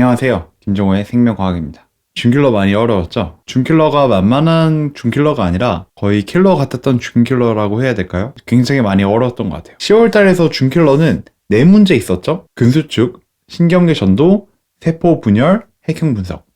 안녕하세요. 김종호의 생명과학입니다. 준킬러 많이 어려웠죠? 준킬러가 만만한 준킬러가 아니라 거의 킬러 같았던 준킬러라고 해야 될까요? 굉장히 많이 어려웠던 것 같아요. 10월달에서 준킬러는 4문제 있었죠? 근수축, 신경계 전도, 세포 분열, 핵형 분석.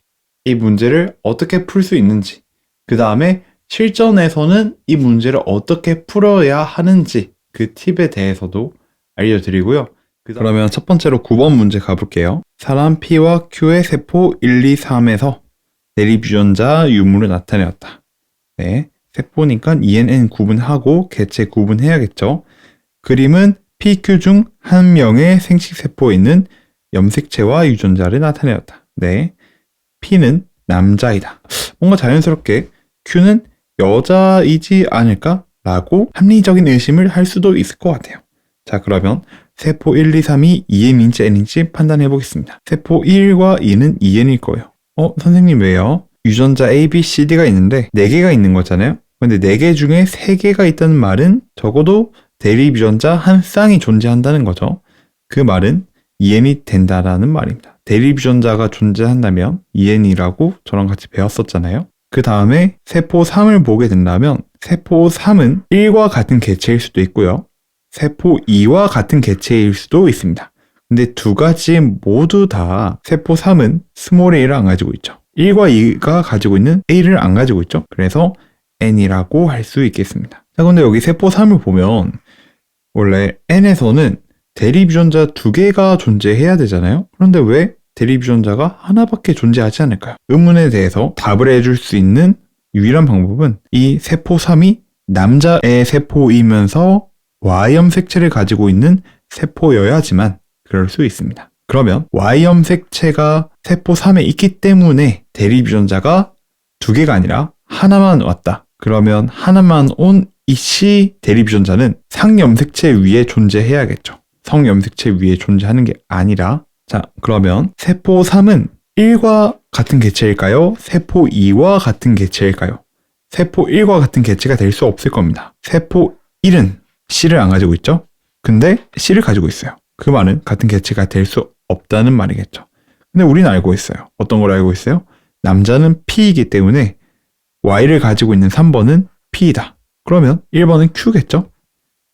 이 문제를 어떻게 풀 수 있는지, 그 다음에 실전에서는 이 문제를 어떻게 풀어야 하는지 그 팁에 대해서도 알려드리고요. 그러면 첫 번째로 9번 문제 가볼게요. 사람 P와 Q의 세포 1, 2, 3에서 대립유전자 유무를 나타내었다. 네, 세포니까 ENN 구분하고 개체 구분해야겠죠. 그림은 PQ 중 한 명의 생식세포에 있는 염색체와 유전자를 나타내었다. 네, P는 남자이다. 뭔가 자연스럽게 Q는 여자이지 않을까? 라고 합리적인 의심을 할 수도 있을 것 같아요. 자, 그러면 세포 1, 2, 3이 EN인지 N인지 판단해 보겠습니다. 세포 1과 2는 EN일 거예요. 선생님 왜요? 유전자 A, B, C, D가 있는데 4개가 있는 거잖아요? 근데 4개 중에 3개가 있다는 말은 적어도 대립 유전자 한 쌍이 존재한다는 거죠. 그 말은 EN이 된다라는 말입니다. 대립 유전자가 존재한다면 EN이라고 저랑 같이 배웠었잖아요. 그 다음에 세포 3을 보게 된다면 세포 3은 1과 같은 개체일 수도 있고요. 세포 2와 같은 개체일 수도 있습니다. 근데 두 가지 모두 다 세포 3은 스몰 a를 안 가지고 있죠. 1과 2가 가지고 있는 a를 안 가지고 있죠. 그래서 n이라고 할 수 있겠습니다. 자, 근데 여기 세포 3을 보면 원래 n에서는 대립유전자 2개가 존재해야 되잖아요. 그런데 왜 대립유전자가 하나밖에 존재하지 않을까요? 의문에 대해서 답을 해줄 수 있는 유일한 방법은 이 세포 3이 남자의 세포이면서 Y염색체를 가지고 있는 세포여야지만 그럴 수 있습니다. 그러면 Y염색체가 세포 3에 있기 때문에 대립유전자가 2개가 아니라 하나만 왔다. 그러면 하나만 온 이 C 대립유전자는 상염색체 위에 존재해야겠죠. 성염색체 위에 존재하는 게 아니라, 자, 그러면 세포 3은 1과 같은 개체일까요? 세포 2와 같은 개체일까요? 세포 1과 같은 개체가 될 수 없을 겁니다. 세포 1은 C를 안 가지고 있죠? 근데 C를 가지고 있어요. 그 말은 같은 개체가 될 수 없다는 말이겠죠. 근데 우리는 알고 있어요. 어떤 걸 알고 있어요? 남자는 P이기 때문에 Y를 가지고 있는 3번은 P이다. 그러면 1번은 Q겠죠?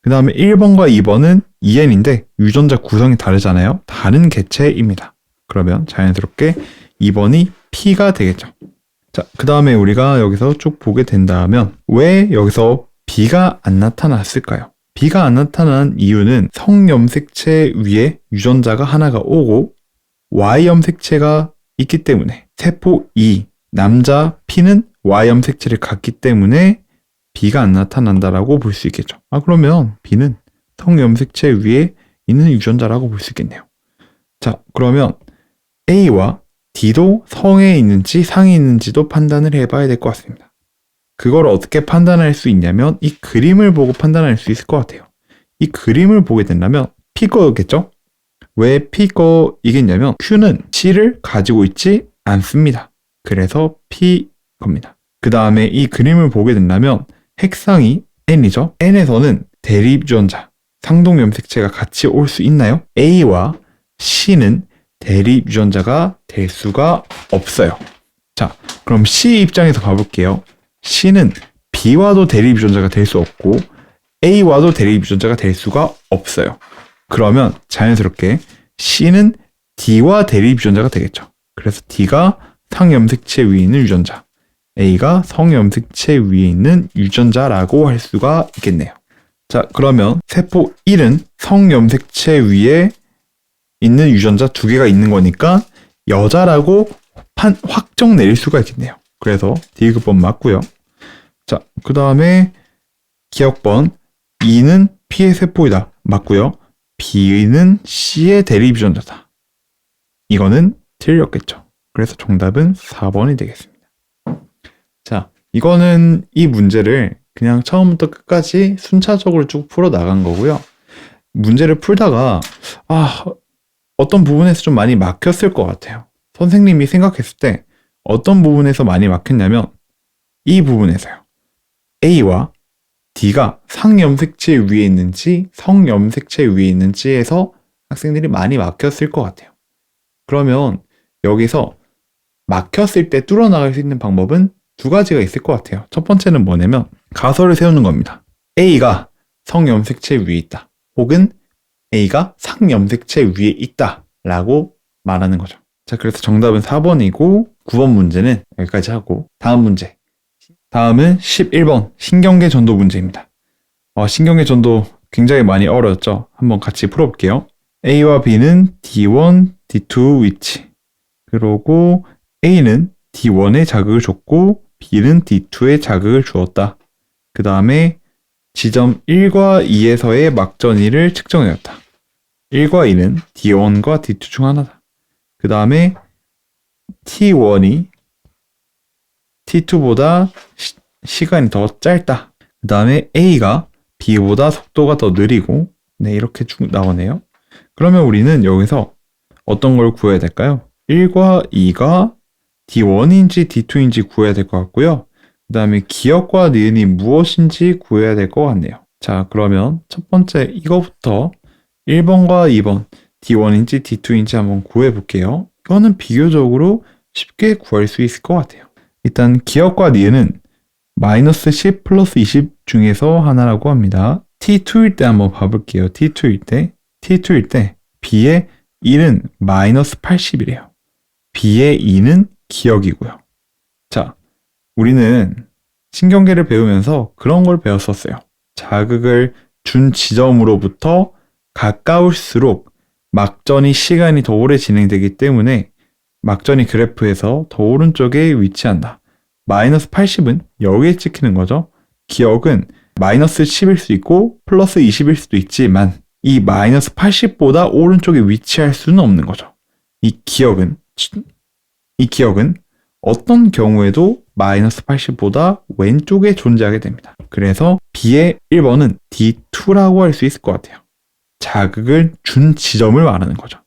그 다음에 1번과 2번은 EN인데 유전자 구성이 다르잖아요. 다른 개체입니다. 그러면 자연스럽게 2번이 P가 되겠죠. 자, 그 다음에 우리가 여기서 쭉 보게 된다면 왜 여기서 B가 안 나타났을까요? B가 안 나타난 이유는 성염색체 위에 유전자가 하나가 오고 Y염색체가 있기 때문에 세포 2, 남자 P는 Y염색체를 갖기 때문에 B가 안 나타난다라고 볼 수 있겠죠. 그러면 B는 성염색체 위에 있는 유전자라고 볼 수 있겠네요. 자, 그러면 A와 D도 성에 있는지 상에 있는지도 판단을 해봐야 될 것 같습니다. 그걸 어떻게 판단할 수 있냐면 이 그림을 보고 판단할 수 있을 것 같아요. 이 그림을 보게 된다면 P거겠죠? 왜 P거이겠냐면 Q는 C를 가지고 있지 않습니다. 그래서 P겁니다. 그 다음에 이 그림을 보게 된다면 핵상이 N이죠? N에서는 대립유전자, 상동염색체가 같이 올 수 있나요? A와 C는 대립유전자가 될 수가 없어요. 자, 그럼 C 입장에서 봐볼게요. C는 B와도 대립유전자가 될 수 없고 A와도 대립유전자가 될 수가 없어요. 그러면 자연스럽게 C는 D와 대립유전자가 되겠죠. 그래서 D가 상염색체 위에 있는 유전자, A가 성염색체 위에 있는 유전자라고 할 수가 있겠네요. 자, 그러면 세포 1은 성염색체 위에 있는 유전자 2개가 있는 거니까 여자라고 확정 내릴 수가 있겠네요. 그래서 D급번 맞고요. 자, 그 다음에 기억번 2는 P의 세포이다. 맞고요. B는 C의 대립 유전자다. 이거는 틀렸겠죠. 그래서 정답은 4번이 되겠습니다. 자, 이거는 이 문제를 그냥 처음부터 끝까지 순차적으로 쭉 풀어 나간 거고요. 문제를 풀다가 어떤 부분에서 좀 많이 막혔을 것 같아요. 선생님이 생각했을 때 어떤 부분에서 많이 막혔냐면 이 부분에서요. A와 D가 상염색체 위에 있는지 성염색체 위에 있는지에서 학생들이 많이 막혔을 것 같아요. 그러면 여기서 막혔을 때 뚫어나갈 수 있는 방법은 두 가지가 있을 것 같아요. 첫 번째는 뭐냐면 가설을 세우는 겁니다. A가 성염색체 위에 있다. 혹은 A가 상염색체 위에 있다. 라고 말하는 거죠. 자, 그래서 정답은 4번이고 9번 문제는 여기까지 하고 다음 문제. 다음은 11번 신경계 전도 문제입니다. 신경계 전도 굉장히 많이 어려웠죠? 한번 같이 풀어볼게요. A와 B는 D1, D2 위치. 그리고 A는 D1에 자극을 줬고 B는 D2에 자극을 주었다. 그 다음에 지점 1과 2에서의 막전이를 측정해왔다. 1과 2는 D1과 D2 중 하나다. 그 다음에 T1이 T2보다 시간이 더 짧다. 그 다음에 A가 B보다 속도가 더 느리고 네, 이렇게 쭉 나오네요. 그러면 우리는 여기서 어떤 걸 구해야 될까요? 1과 2가 D1인지 D2인지 구해야 될 것 같고요. 그 다음에 기억과 니은이 무엇인지 구해야 될 것 같네요. 자, 그러면 첫 번째 이거부터 1번과 2번 D1인지 D2인지 한번 구해 볼게요. 이거는 비교적으로 쉽게 구할 수 있을 것 같아요. 일단 기억과 니은은 마이너스 10 플러스 20 중에서 하나라고 합니다. T2일 때 한번 봐볼게요. T2일 때 B의 1은 마이너스 80이래요. B의 2는 기억이고요. 자, 우리는 신경계를 배우면서 그런 걸 배웠었어요. 자극을 준 지점으로부터 가까울수록 막전이 시간이 더 오래 진행되기 때문에 막전이 그래프에서 더 오른쪽에 위치한다. 마이너스 80은 여기에 찍히는 거죠. 기억은 마이너스 10일 수 있고 플러스 20일 수도 있지만 이 마이너스 80보다 오른쪽에 위치할 수는 없는 거죠. 이 기억은 어떤 경우에도 마이너스 80보다 왼쪽에 존재하게 됩니다. 그래서 B의 1번은 D2라고 할 수 있을 것 같아요. 자극을 준 지점을 말하는 거죠.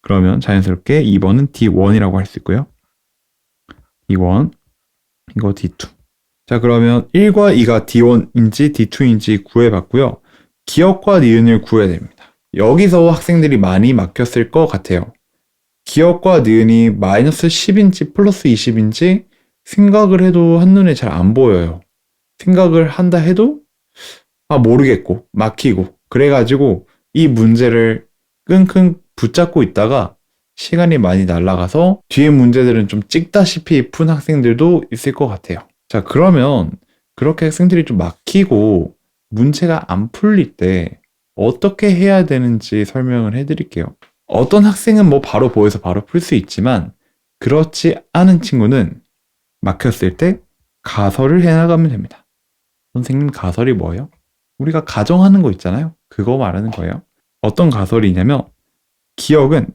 그러면 자연스럽게 2번은 D1이라고 할 수 있고요. D1, 이거 D2. 자, 그러면 1과 2가 D1인지 D2인지 구해봤고요. 기억과 니은을 구해야 됩니다. 여기서 학생들이 많이 막혔을 것 같아요. 기억과 니은이 마이너스 10인지 플러스 20인지 생각을 해도 한눈에 잘 안 보여요. 생각을 한다 해도 모르겠고 막히고 그래가지고 이 문제를 끙끙 붙잡고 있다가 시간이 많이 날아가서 뒤에 문제들은 좀 찍다시피 푼 학생들도 있을 것 같아요. 자, 그러면 그렇게 학생들이 좀 막히고 문제가 안 풀릴 때 어떻게 해야 되는지 설명을 해드릴게요. 어떤 학생은 바로 보여서 바로 풀 수 있지만 그렇지 않은 친구는 막혔을 때 가설을 해나가면 됩니다. 선생님, 가설이 뭐예요? 우리가 가정하는 거 있잖아요. 그거 말하는 거예요. 어떤 가설이냐면 기억은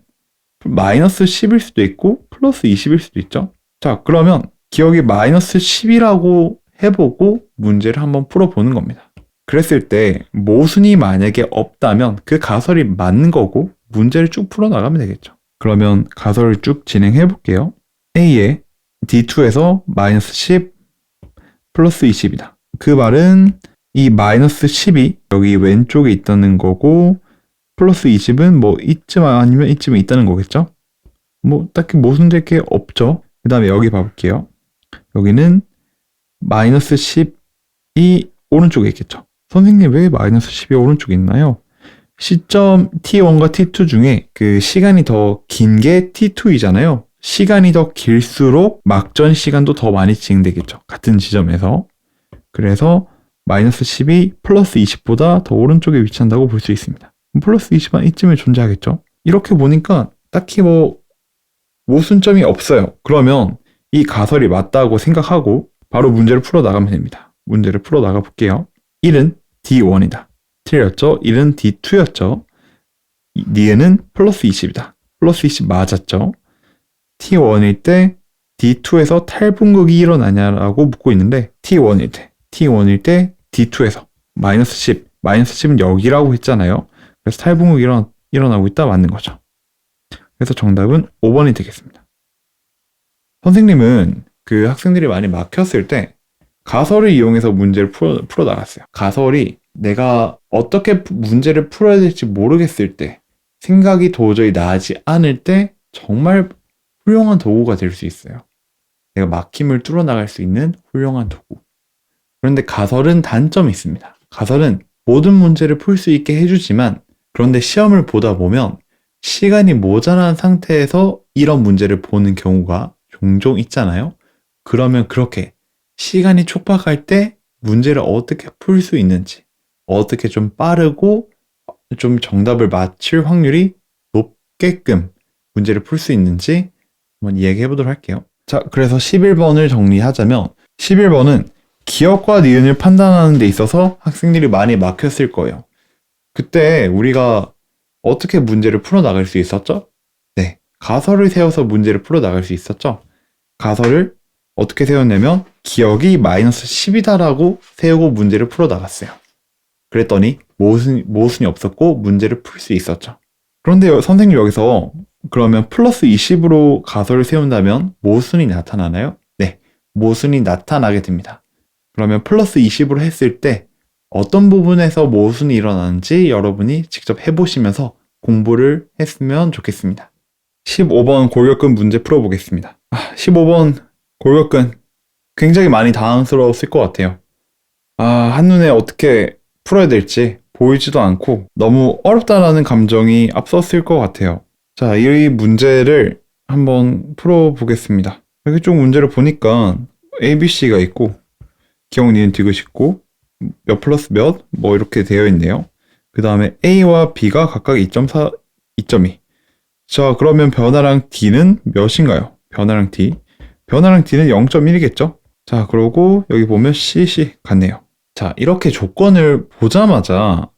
마이너스 10일 수도 있고 플러스 20일 수도 있죠. 자, 그러면 기억이 마이너스 10이라고 해보고 문제를 한번 풀어보는 겁니다. 그랬을 때 모순이 만약에 없다면 그 가설이 맞는 거고 문제를 쭉 풀어나가면 되겠죠. 그러면 가설을 쭉 진행해 볼게요. A의 D2에서 마이너스 10 플러스 20이다. 그 말은 이 마이너스 10이 여기 왼쪽에 있다는 거고 플러스 20은 이쯤 아니면 이쯤에 있다는 거겠죠? 딱히 모순될 게 없죠. 그 다음에 여기 봐볼게요. 여기는 마이너스 10이 오른쪽에 있겠죠. 선생님, 왜 마이너스 10이 오른쪽에 있나요? 시점 T1과 T2 중에 그 시간이 더 긴 게 T2이잖아요. 시간이 더 길수록 막전 시간도 더 많이 진행되겠죠. 같은 지점에서. 그래서 마이너스 10이 플러스 20보다 더 오른쪽에 위치한다고 볼 수 있습니다. 플러스 20은 이쯤에 존재하겠죠. 이렇게 보니까 딱히 모순점이 없어요. 그러면 이 가설이 맞다고 생각하고 바로 문제를 풀어 나가면 됩니다. 문제를 풀어 나가 볼게요. 1은 D1이다. 틀렸죠? 1은 D2였죠. 니은은 플러스 20이다. 플러스 20 맞았죠? T1일 때 D2에서 탈분극이 일어나냐라고 묻고 있는데 T1일 때 D2에서 마이너스 10, 마이너스 10은 여기라고 했잖아요. 그래서 탈분극이 일어나고 있다 맞는 거죠. 그래서 정답은 5번이 되겠습니다. 선생님은 그 학생들이 많이 막혔을 때 가설을 이용해서 문제를 풀어 나갔어요. 가설이 내가 어떻게 문제를 풀어야 될지 모르겠을 때, 생각이 도저히 나지 않을 때 정말 훌륭한 도구가 될 수 있어요. 내가 막힘을 뚫어나갈 수 있는 훌륭한 도구. 그런데 가설은 단점이 있습니다. 가설은 모든 문제를 풀 수 있게 해주지만 그런데 시험을 보다 보면 시간이 모자란 상태에서 이런 문제를 보는 경우가 종종 있잖아요. 그러면 그렇게 시간이 촉박할 때 문제를 어떻게 풀 수 있는지, 어떻게 좀 빠르고 좀 정답을 맞출 확률이 높게끔 문제를 풀 수 있는지 한번 이야기해 보도록 할게요. 자, 그래서 11번을 정리하자면 11번은 기억과 니은을 판단하는 데 있어서 학생들이 많이 막혔을 거예요. 그때 우리가 어떻게 문제를 풀어나갈 수 있었죠? 네, 가설을 세워서 문제를 풀어나갈 수 있었죠? 가설을 어떻게 세웠냐면 기억이 마이너스 10이다라고 세우고 문제를 풀어나갔어요. 그랬더니 모순이 없었고 문제를 풀 수 있었죠. 그런데 선생님 여기서 그러면 플러스 20으로 가설을 세운다면 모순이 나타나나요? 네, 모순이 나타나게 됩니다. 그러면 플러스 20으로 했을 때 어떤 부분에서 모순이 일어나는지 여러분이 직접 해보시면서 공부를 했으면 좋겠습니다. 15번 골격근 문제 풀어보겠습니다. 15번 골격근 굉장히 많이 당황스러웠을 것 같아요. 한눈에 어떻게 풀어야 될지 보이지도 않고 너무 어렵다라는 감정이 앞섰을 것 같아요. 자, 이 문제를 한번 풀어보겠습니다. 여기 쭉 문제를 보니까 A, B, C가 있고 기억, 니은, 디귿 있고 몇 플러스 몇 뭐 이렇게 되어 있네요. 그 다음에 A와 B가 각각 2.4, 2.2. 자, 그러면 변화량 D는 몇인가요? 변화량 D. 변화량 D는 0.1이겠죠? 자, 그러고 여기 보면 C 같네요. 자, 이렇게 조건을 보자마자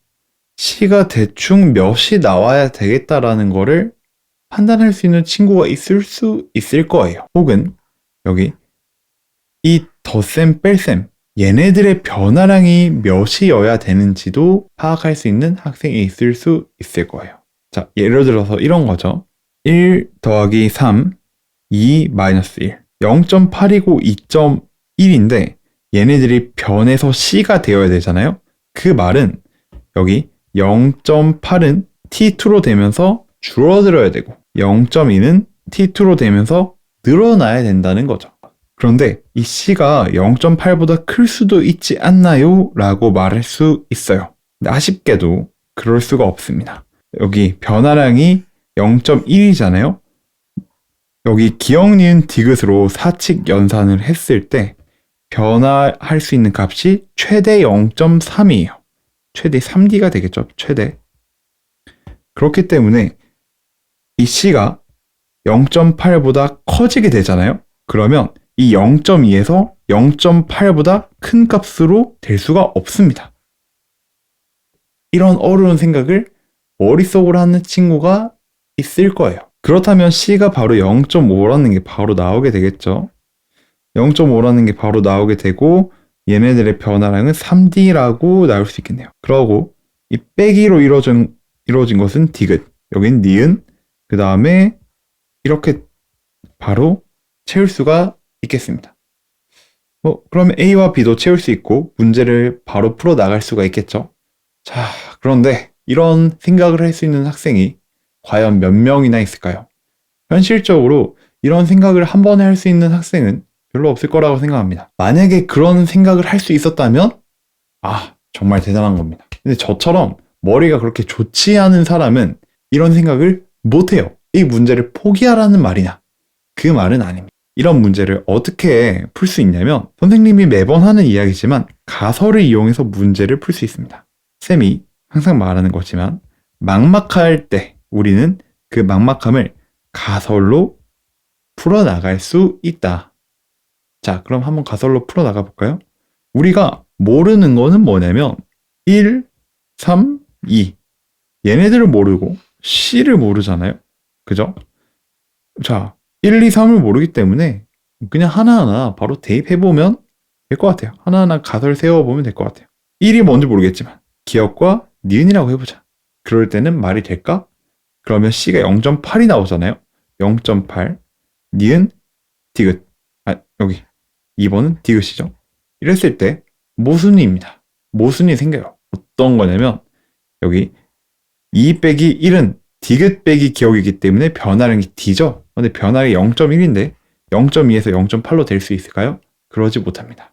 C가 대충 몇이 나와야 되겠다라는 거를 판단할 수 있는 친구가 있을 수 있을 거예요. 혹은 여기 이 덧셈, 뺄셈 얘네들의 변화량이 몇이어야 되는지도 파악할 수 있는 학생이 있을 수 있을 거예요. 자, 예를 들어서 이런 거죠. 1 더하기 3, 2 마이너스 1. 0.8이고 2.1인데 얘네들이 변에서 C가 되어야 되잖아요. 그 말은 여기 0.8은 T2로 되면서 줄어들어야 되고 0.2는 T2로 되면서 늘어나야 된다는 거죠. 그런데 이 C가 0.8보다 클 수도 있지 않나요? 라고 말할 수 있어요. 근데 아쉽게도 그럴 수가 없습니다. 여기 변화량이 0.1이잖아요. 여기 기억, 니은, 디귿으로 사칙 연산을 했을 때 변화할 수 있는 값이 최대 0.3이에요. 최대 3D가 되겠죠. 최대. 그렇기 때문에 이 C가 0.8보다 커지게 되잖아요. 그러면 이 0.2에서 0.8보다 큰 값으로 될 수가 없습니다. 이런 어려운 생각을 머릿속으로 하는 친구가 있을 거예요. 그렇다면 C가 바로 0.5라는 게 바로 나오게 되겠죠. 0.5라는 게 바로 나오게 되고 얘네들의 변화량은 3D라고 나올 수 있겠네요. 그러고 이 빼기로 이루어진 것은 디귿, 여긴 니은, 그 다음에 이렇게 바로 채울 수가 있겠습니다. 그러면 A와 B도 채울 수 있고 문제를 바로 풀어 나갈 수가 있겠죠. 자, 그런데 이런 생각을 할 수 있는 학생이 과연 몇 명이나 있을까요? 현실적으로 이런 생각을 한 번에 할 수 있는 학생은 별로 없을 거라고 생각합니다. 만약에 그런 생각을 할 수 있었다면 정말 대단한 겁니다. 근데 저처럼 머리가 그렇게 좋지 않은 사람은 이런 생각을 못해요. 이 문제를 포기하라는 말이냐? 그 말은 아닙니다. 이런 문제를 어떻게 풀 수 있냐면 선생님이 매번 하는 이야기지만 가설을 이용해서 문제를 풀 수 있습니다. 쌤이 항상 말하는 거지만 막막할 때 우리는 그 막막함을 가설로 풀어나갈 수 있다. 자, 그럼 한번 가설로 풀어나가 볼까요? 우리가 모르는 거는 뭐냐면 1, 3, 2 얘네들을 모르고 C를 모르잖아요. 그죠? 자, 1, 2, 3을 모르기 때문에 그냥 하나하나 바로 대입해보면 될 것 같아요. 하나하나 가설 세워보면 될 것 같아요. 1이 뭔지 모르겠지만 기억과 니은이라고 해보자. 그럴 때는 말이 될까? 그러면 C가 0.8이 나오잖아요. 0.8 니은 디귿 여기 2번은 디귿이죠. 이랬을 때 모순이입니다. 모순이 생겨요. 어떤 거냐면 여기 2 빼기 1은 디귿 빼기 기억이기 때문에 변화량이 D죠. 근데 변화량이 0.1인데 0.2에서 0.8로 될 수 있을까요? 그러지 못합니다.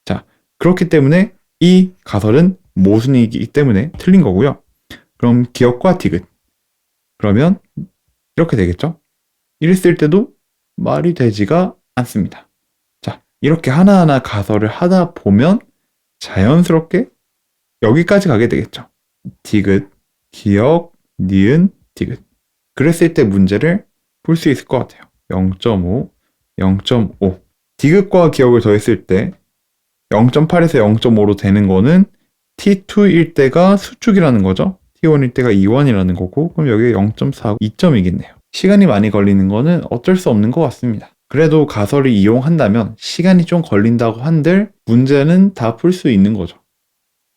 자, 그렇기 때문에 이 가설은 모순이기 때문에 틀린 거고요. 그럼 기억과 디귿. 그러면 이렇게 되겠죠? 이랬을 때도 말이 되지가 않습니다. 자, 이렇게 하나하나 가설을 하다 보면 자연스럽게 여기까지 가게 되겠죠. 디귿, 기억, 니은, 디귿. 그랬을 때 문제를 풀 수 있을 것 같아요. 0.5, 0.5. 디귿과 기억을 더했을 때 0.8에서 0.5로 되는 거는 T2일 때가 수축이라는 거죠. T1일 때가 E1이라는 거고, 그럼 여기 0.4, 2점이겠네요. 시간이 많이 걸리는 거는 어쩔 수 없는 것 같습니다. 그래도 가설을 이용한다면 시간이 좀 걸린다고 한들 문제는 다 풀 수 있는 거죠.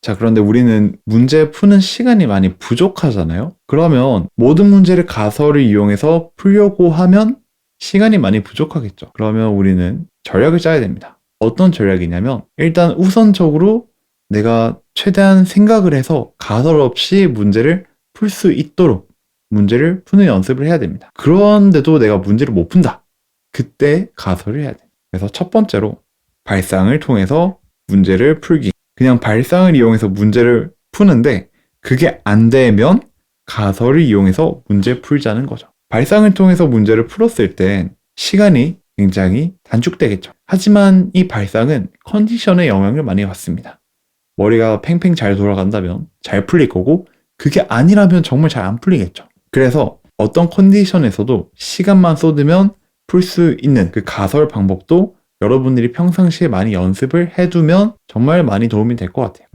자, 그런데 우리는 문제 푸는 시간이 많이 부족하잖아요. 그러면 모든 문제를 가설을 이용해서 풀려고 하면 시간이 많이 부족하겠죠. 그러면 우리는 전략을 짜야 됩니다. 어떤 전략이냐면 일단 우선적으로 내가 최대한 생각을 해서 가설 없이 문제를 풀 수 있도록 문제를 푸는 연습을 해야 됩니다. 그런데도 내가 문제를 못 푼다. 그때 가설을 해야 돼요. 그래서 첫 번째로 발상을 통해서 문제를 풀기. 그냥 발상을 이용해서 문제를 푸는데 그게 안 되면 가설을 이용해서 문제 풀자는 거죠. 발상을 통해서 문제를 풀었을 땐 시간이 굉장히 단축되겠죠. 하지만 이 발상은 컨디션에 영향을 많이 받습니다. 머리가 팽팽 잘 돌아간다면 잘 풀릴 거고 그게 아니라면 정말 잘 안 풀리겠죠. 그래서 어떤 컨디션에서도 시간만 쏟으면 풀 수 있는 그 가설 방법도 여러분들이 평상시에 많이 연습을 해두면 정말 많이 도움이 될 것 같아요.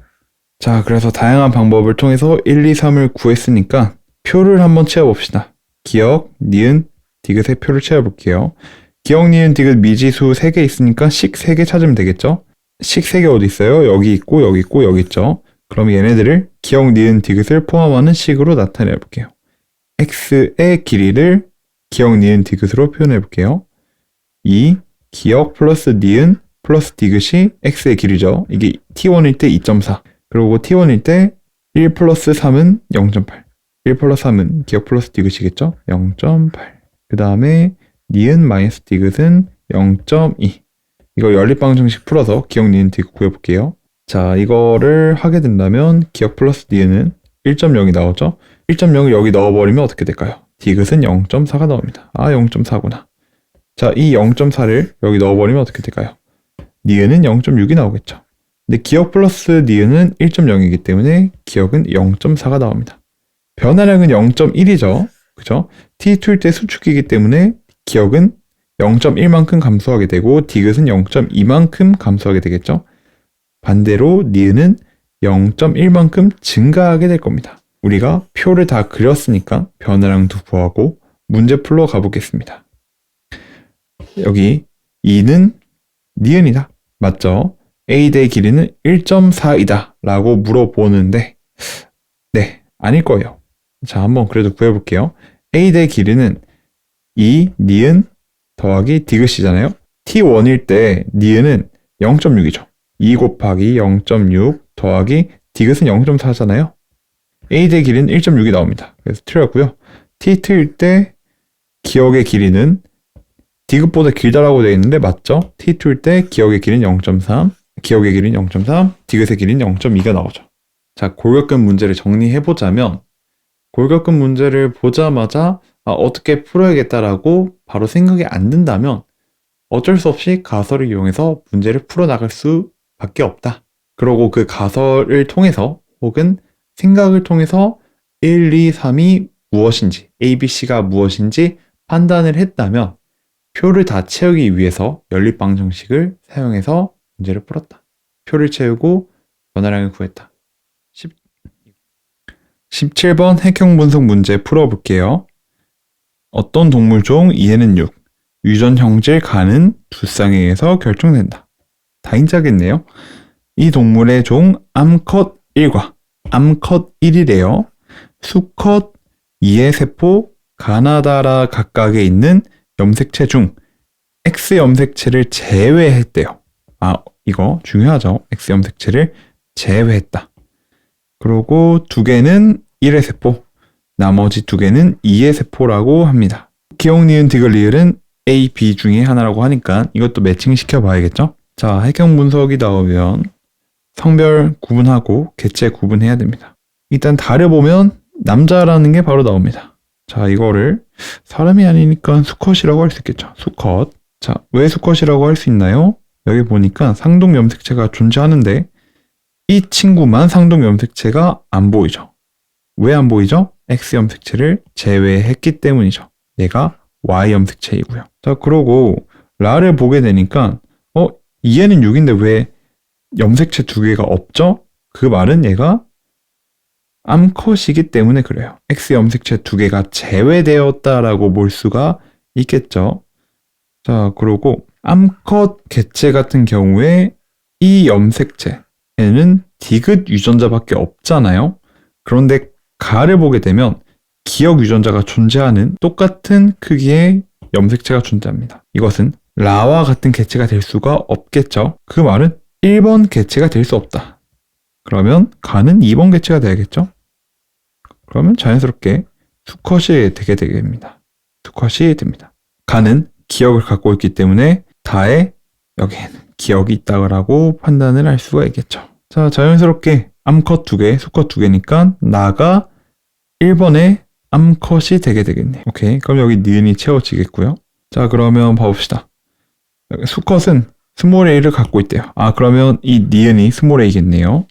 자, 그래서 다양한 방법을 통해서 1, 2, 3을 구했으니까 표를 한번 채워봅시다. 기억, 니은, 디귿의 표를 채워볼게요. 기억, 니은, 디귿 미지수 3개 있으니까 식 3개 찾으면 되겠죠? 식 3개 어디 있어요? 여기 있고 여기 있고 여기 있죠? 그럼 얘네들을 기억, 니은, 디귿을 포함하는 식으로 나타내 볼게요. x의 길이를 기억, 니은, 디귿으로 표현해 볼게요. 2 기억 플러스 니은 플러스 디귿이 x의 길이죠. 이게 t1일 때 2.4 그리고 t1일 때 1 플러스 3은 0.8 1 플러스 3은 기억 플러스 디귿이겠죠. 0.8 그 다음에 니은 마이너스 디귿은 0.2 이거 연립방정식 풀어서 기억 니은 디귿 구해볼게요. 자, 이거를 하게 된다면 기억 플러스 니은은 1.0이 나오죠. 1.0을 여기 넣어버리면 어떻게 될까요? 디귿은 0.4가 나옵니다. 아, 0.4구나. 자, 이 0.4를 여기 넣어버리면 어떻게 될까요? 니은은 0.6이 나오겠죠. 근데 기억 플러스 니은은 1.0이기 때문에 기억은 0.4가 나옵니다. 변화량은 0.1이죠. 그죠? T2일 때 수축이기 때문에 기억은 0.1만큼 감소하게 되고 디귿은 0.2만큼 감소하게 되겠죠. 반대로 니은은 0.1만큼 증가하게 될 겁니다. 우리가 표를 다 그렸으니까 변화량도 구하고 문제 풀러 가보겠습니다. 여기 2는 니은이다. 맞죠? A 대 길이는 1.4이다 라고 물어보는데 네, 아닐 거예요. 자, 한번 그래도 구해볼게요. A 대 길이는 2 니은 더하기 디귿이잖아요. T1일 때 니은은 0.6이죠. 2 곱하기 0.6 더하기 디귿은 0.4잖아요. A 대 길이는 1.6이 나옵니다. 그래서 틀렸고요. T2일 때 기억의 길이는 디귿보다 길다라고 되어 있는데 맞죠? T2일 때 기억의 길이는 0.3, 기억의 길이는 0.3, 디귿의 길이는 0.2가 나오죠. 자, 골격근 문제를 정리해보자면 골격근 문제를 보자마자 어떻게 풀어야겠다라고 바로 생각이 안 든다면 어쩔 수 없이 가설을 이용해서 문제를 풀어나갈 수밖에 없다. 그리고 그 가설을 통해서 혹은 생각을 통해서 1, 2, 3이 무엇인지, A, B, C가 무엇인지 판단을 했다면 표를 다 채우기 위해서 연립방정식을 사용해서 문제를 풀었다. 표를 채우고 변화량을 구했다. 17번 핵형 분석 문제 풀어볼게요. 어떤 동물 종 이해는 6, 유전 형질 가는 두 쌍에 의해서 결정된다. 다인자겠네요. 이 동물의 종 암컷 1과 암컷 1이래요. 수컷 2의 세포 가나다라 각각에 있는 염색체 중 X 염색체를 제외했대요. 이거 중요하죠. X 염색체를 제외했다. 그리고 두 개는 1의 세포, 나머지 두 개는 이의 세포라고 합니다. 기억, 니은, 디귿, 리을은 A, B 중에 하나라고 하니까 이것도 매칭시켜 봐야겠죠? 자, 해경 분석이 나오면 성별 구분하고 개체 구분해야 됩니다. 일단 달을 보면 남자라는 게 바로 나옵니다. 자, 이거를 사람이 아니니까 수컷이라고 할 수 있겠죠. 수컷. 자, 왜 수컷이라고 할 수 있나요? 여기 보니까 상동 염색체가 존재하는데 이 친구만 상동 염색체가 안 보이죠. 왜 안 보이죠? X 염색체를 제외했기 때문이죠. 얘가 Y 염색체이고요. 자, 그러고 라를 보게 되니까 얘는 6인데 왜 염색체 두 개가 없죠? 그 말은 얘가 암컷이기 때문에 그래요. X 염색체 두 개가 제외되었다라고 볼 수가 있겠죠. 자, 그러고 암컷 개체 같은 경우에 이 염색체에는 디귿 유전자밖에 없잖아요. 그런데 가를 보게 되면 기억 유전자가 존재하는 똑같은 크기의 염색체가 존재합니다. 이것은 라와 같은 개체가 될 수가 없겠죠. 그 말은 1번 개체가 될 수 없다. 그러면 가는 2번 개체가 돼야겠죠. 그러면 자연스럽게 수컷이 되게 됩니다. 수컷이 됩니다. 가는 기억을 갖고 있기 때문에 다에 여기에는 기억이 있다고 판단을 할 수가 있겠죠. 자, 자연스럽게 암컷 두 개, 수컷 두 개니까 나가 1번의 암컷이 되게 되겠네요. 오케이. 그럼 여기 니은이 채워지겠고요. 자, 그러면 봐봅시다. 수컷은 스몰 a를 갖고 있대요. 아, 그러면 이 니은이 스몰 a겠네요.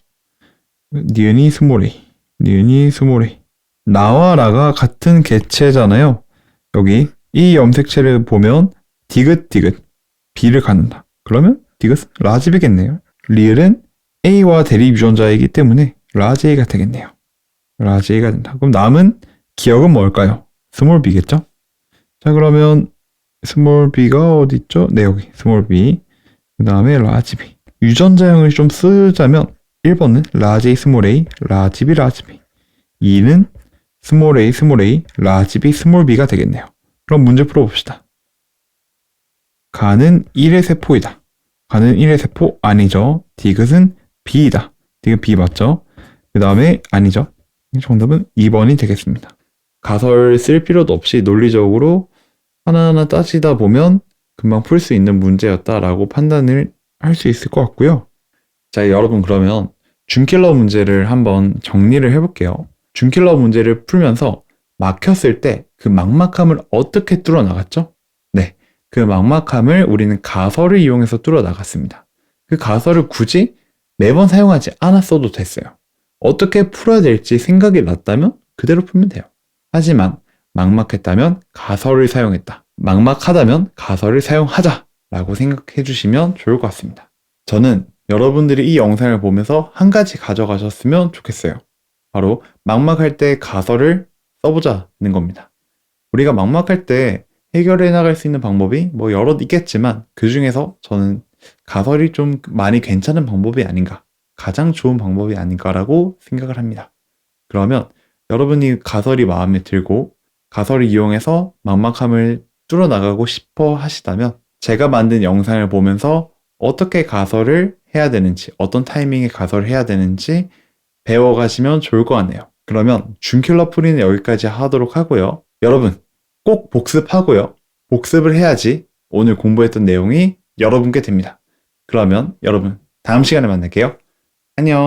니은이 스몰 a. 니은이 스몰 a. 나와 라가 같은 개체잖아요. 여기 이 염색체를 보면 디귿 B를 갖는다. 그러면 디귿 라지 B겠네요. 리을은 A와 대립 유전자이기 때문에 라지 A가 되겠네요. 라지 A가 된다. 그럼 남은 기억은 뭘까요? 스몰 b겠죠? 자, 그러면 스몰 b가 어디 있죠? 네, 여기 스몰 b. 그 다음에 라지 B. 유전자형을 좀 쓰자면 1번은 라지 A, 스몰 a, 라지 B, 라지 B. 2는 스몰 a, 라지 B, 스몰 b가 되겠네요. 그럼 문제 풀어봅시다. 가는 1의 세포이다. 가는 1의 세포 아니죠. 디귿은 B이다. 디귿 B 맞죠? 그 다음에 아니죠. 정답은 2번이 되겠습니다. 가설 쓸 필요도 없이 논리적으로 하나하나 따지다 보면 금방 풀 수 있는 문제였다라고 판단을 할 수 있을 것 같고요. 자, 여러분 그러면 준킬러 문제를 한번 정리를 해볼게요. 준킬러 문제를 풀면서 막혔을 때 그 막막함을 어떻게 뚫어나갔죠? 네, 그 막막함을 우리는 가설을 이용해서 뚫어나갔습니다. 그 가설을 굳이 매번 사용하지 않았어도 됐어요. 어떻게 풀어야 될지 생각이 났다면 그대로 풀면 돼요. 하지만 막막했다면 가설을 사용했다. 막막하다면 가설을 사용하자 라고 생각해 주시면 좋을 것 같습니다. 저는 여러분들이 이 영상을 보면서 한 가지 가져가셨으면 좋겠어요. 바로 막막할 때 가설을 써보자는 겁니다. 우리가 막막할 때 해결해 나갈 수 있는 방법이 여러 있겠지만 그 중에서 저는 가설이 좀 많이 괜찮은 방법이 아닌가, 가장 좋은 방법이 아닌가라고 생각을 합니다. 그러면 여러분이 가설이 마음에 들고 가설을 이용해서 막막함을 뚫어나가고 싶어 하시다면 제가 만든 영상을 보면서 어떻게 가설을 해야 되는지, 어떤 타이밍에 가설을 해야 되는지 배워가시면 좋을 것 같네요. 그러면 준킬러 풀이는 여기까지 하도록 하고요. 여러분 꼭 복습하고요. 복습을 해야지 오늘 공부했던 내용이 여러분께 됩니다. 그러면 여러분 다음 시간에 만날게요. 안녕.